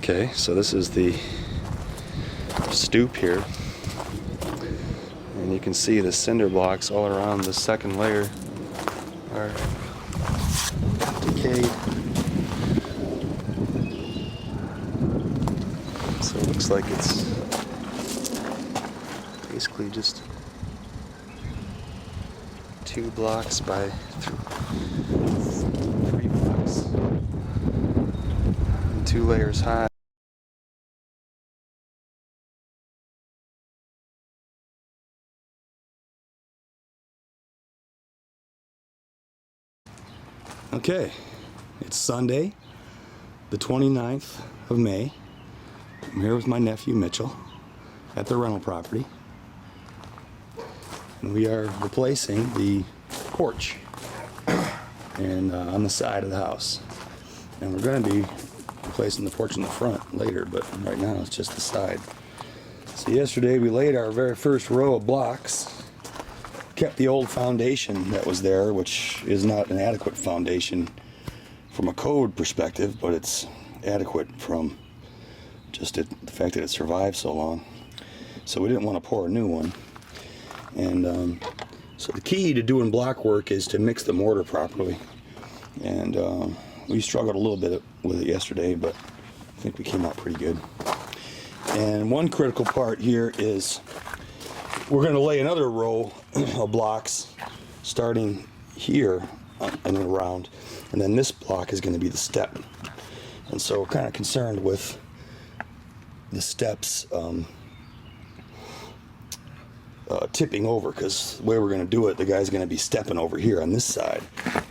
Okay, so this is the stoop here, and you can see the cinder blocks all around the second layer are decayed. So it looks like it's basically just 2 blocks by 3 blocks and 2 layers high. Okay, it's Sunday, the 29th of May. I'm here with my nephew Mitchell at the rental property. And we are replacing the porch and on the side of the house. And we're going to be replacing the porch in the front later, but right now it's just the side. So yesterday we laid our very first row of blocks. Kept the old foundation that was there, which is not an adequate foundation from a code perspective, but it's adequate from just the fact that it survived so long. So we didn't want to pour a new one. And so the key to doing block work is to mix the mortar properly. And we struggled a little bit with it yesterday, but I think we came out pretty good. And one critical part here is we're going to lay another row of blocks starting here and around, and then this block is going to be the step. And so we're kind of concerned with the steps tipping over, because the way we're going to do it, the guy's going to be stepping over here on this side,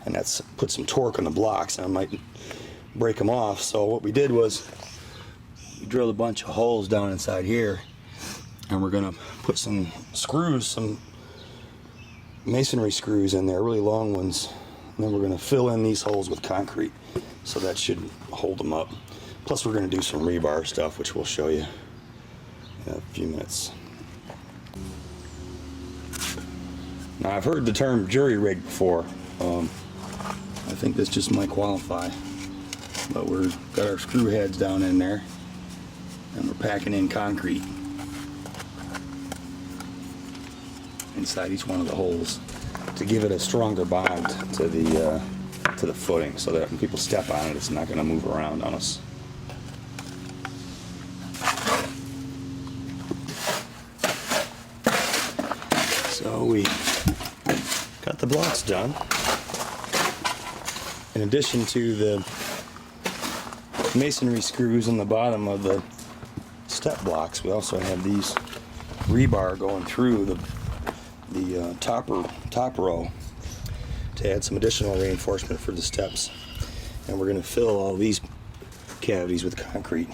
and that's put some torque on the blocks and I might break them off. So what we did was we drilled a bunch of holes down inside here, and we're going to put some screws, some masonry screws in there, really long ones, and then we're going to fill in these holes with concrete, so that should hold them up. Plus we're going to do some rebar stuff, which we'll show you in a few minutes. Now I've heard the term jury rig before. I think this just might qualify, but we've got our screw heads down in there and we're packing in concrete inside each one of the holes to give it a stronger bond to the footing, so that when people step on it, it's not going to move around on us. So we got the blocks done. In addition to the masonry screws on the bottom of the step blocks, we also have these rebar going through the top row to add some additional reinforcement for the steps. And we're going to fill all these cavities with concrete.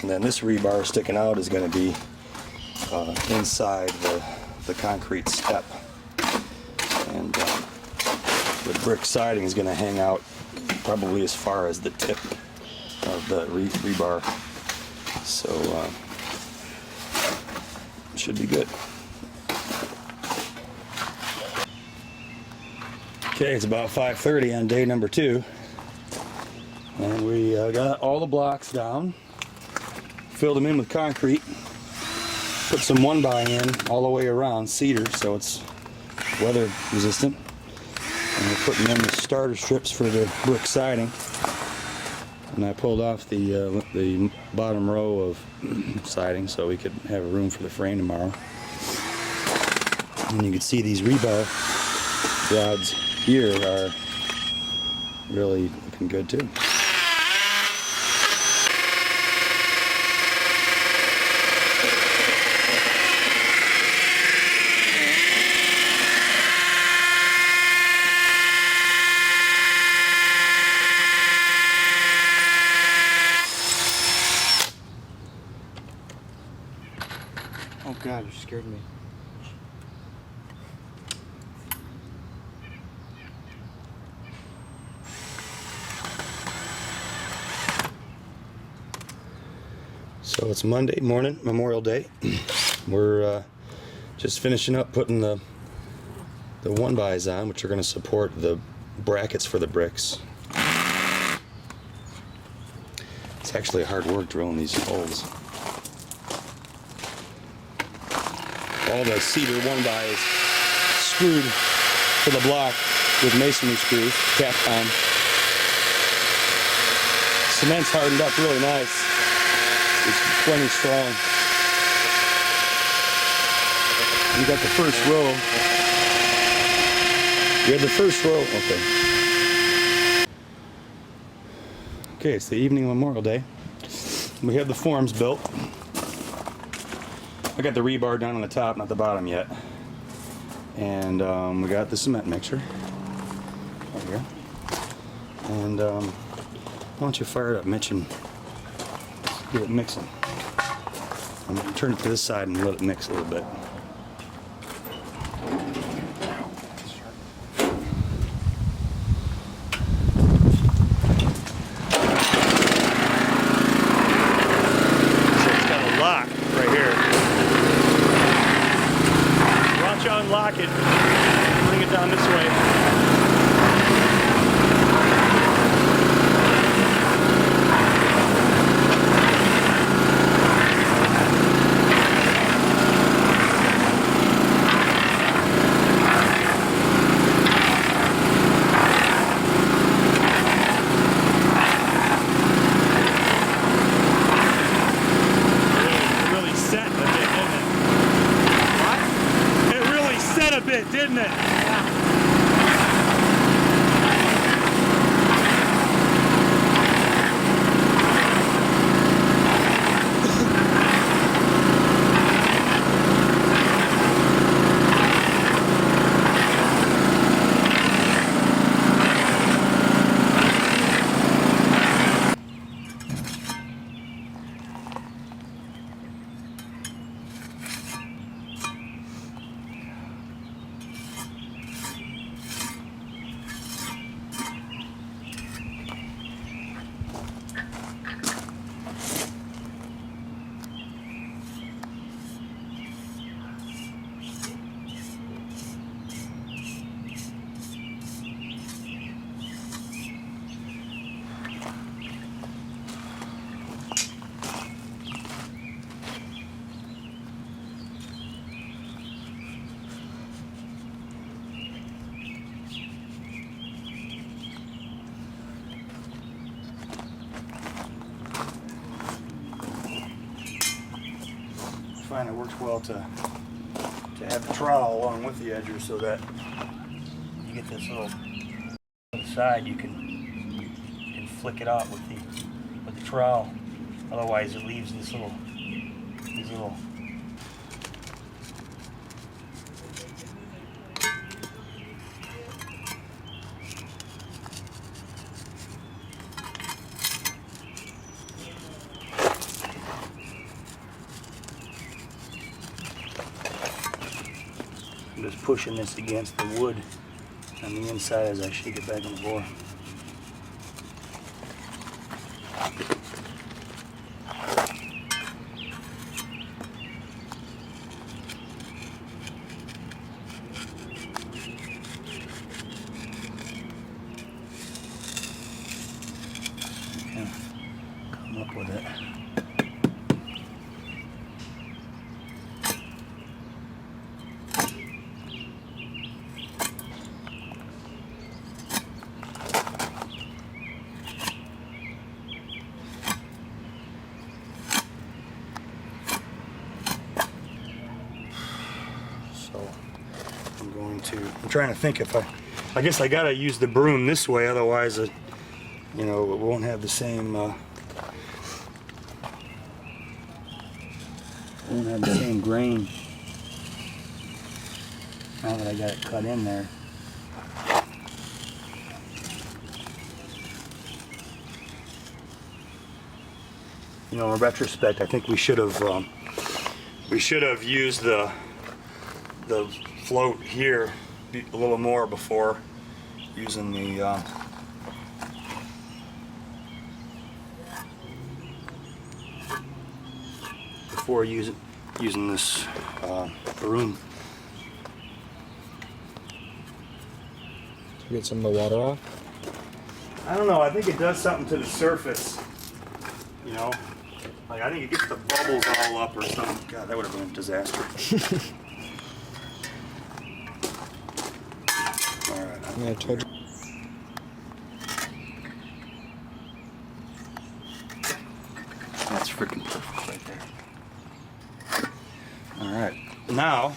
And then this rebar sticking out is going to be inside the concrete step. And the brick siding is going to hang out probably as far as the tip of the rebar. So it should be good. Okay, it's about 5:30 on day number 2, and we got all the blocks down, filled them in with concrete, put some 1x in all the way around, cedar, so it's weather resistant, and we're putting in the starter strips for the brick siding. And I pulled off the bottom row of siding so we could have room for the frame tomorrow. And you can see these rebar rods here are really looking good too. Oh God, you scared me. So it's Monday morning, Memorial Day. We're just finishing up putting the 1x's on, which are going to support the brackets for the bricks. It's actually hard work drilling these holes. All the cedar 1x is screwed to the block with masonry screws, tacked on. Cement's hardened up really nice. It's plenty strong. You got the first row. You have the first row. Okay. Okay, it's the evening of Memorial Day. We have the forms built. I got the rebar down on the top, not the bottom yet. And we got the cement mixer right here. And why don't you fire it up, Mitch, and get it mixing. I'm going to turn it to this side and let it mix a little bit. Unlock it, bring it down this way. A bit, didn't it? I find it works well to have the trowel along with the edger so that you get this little side you can flick it out with the trowel. Otherwise it leaves these little I'm just pushing this against the wood on the inside as I shake it back on the floor. Yeah, come up with it. I'm trying to think if I guess I gotta use the broom this way, otherwise it won't have the same grain. Now that I got it cut in there. In retrospect, I think we should have used the float here a little more before using the using this broom. To get some of the water off? I don't know. I think it does something to the surface. You know? Like, I think it gets the bubbles all up or something. God, that would have been a disaster. Alright. Yeah, I told you. That's freaking perfect right there. Alright. Now,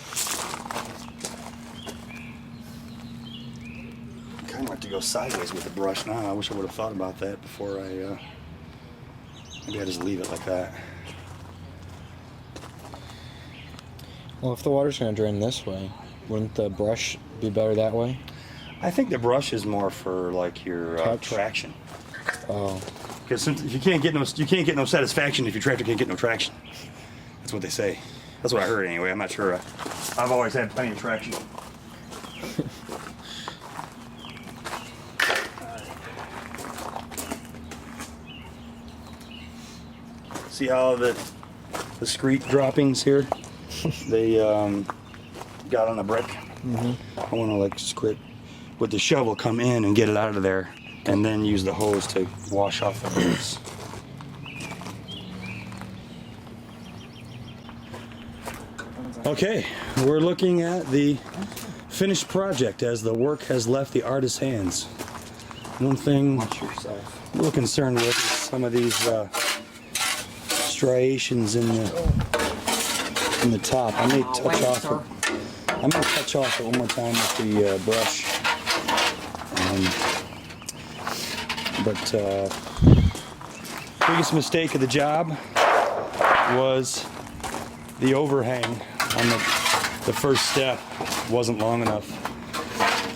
I kind of like to go sideways with the brush now. I wish I would have thought about that before I, maybe I just leave it like that. Well, if the water's gonna drain this way, wouldn't the brush be better that way? I think the brush is more for like your Touch? traction. Oh. Because you can't get no satisfaction if your tractor can't get no traction. That's what they say. That's what I heard anyway. I'm not sure. I've always had plenty of traction. See how the screed droppings here? They got on the brick. Mm-hmm. I want to like scrape with the shovel, come in and get it out of there, and then use the hose to wash off the bricks. Okay, we're looking at the finished project as the work has left the artist's hands. One thing Watch yourself. I'm a little concerned with is some of these striations in the top. I may touch off it. I'm gonna touch off it one more time with the brush. But biggest mistake of the job was the overhang on the first step wasn't long enough.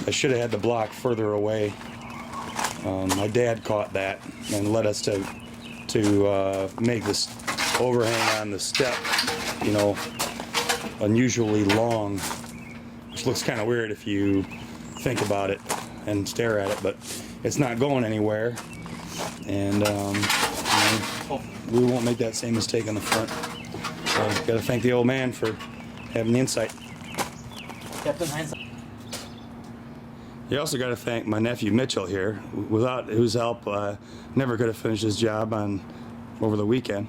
I should have had the block further away. My dad caught that and led us to make this overhang on the step, you know, unusually long, which looks kind of weird if you think about it and stare at it, but it's not going anywhere, and you know, we won't make that same mistake on the front. So got to thank the old man for having the insight. You also got to thank my nephew Mitchell here, without whose help never could have finished his job over the weekend.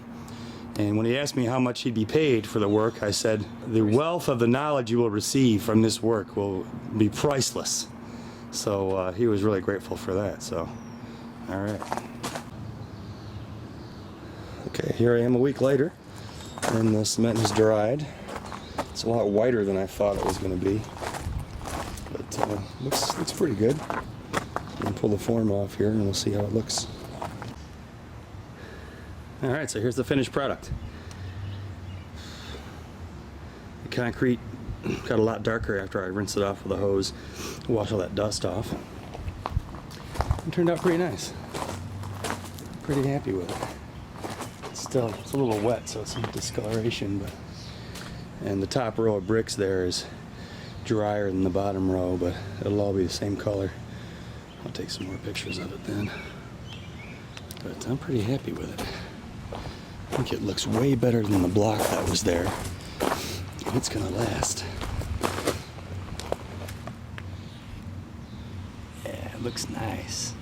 And when he asked me how much he'd be paid for the work, I said, the wealth of the knowledge you will receive from this work will be priceless. So he was really grateful for that. So, all right. Okay, here I am a week later, and the cement has dried. It's a lot whiter than I thought it was going to be, but looks pretty good. I'm gonna pull the form off here, and we'll see how it looks. All right, so here's the finished product. The concrete got a lot darker after I rinsed it off with a hose, wash all that dust off. It turned out pretty nice. Pretty happy with it. It's a little wet, so it's some discoloration, but and the top row of bricks there is drier than the bottom row, but it'll all be the same color. I'll take some more pictures of it then. But I'm pretty happy with it. I think it looks way better than the block that was there. It's gonna last. Yeah, it looks nice.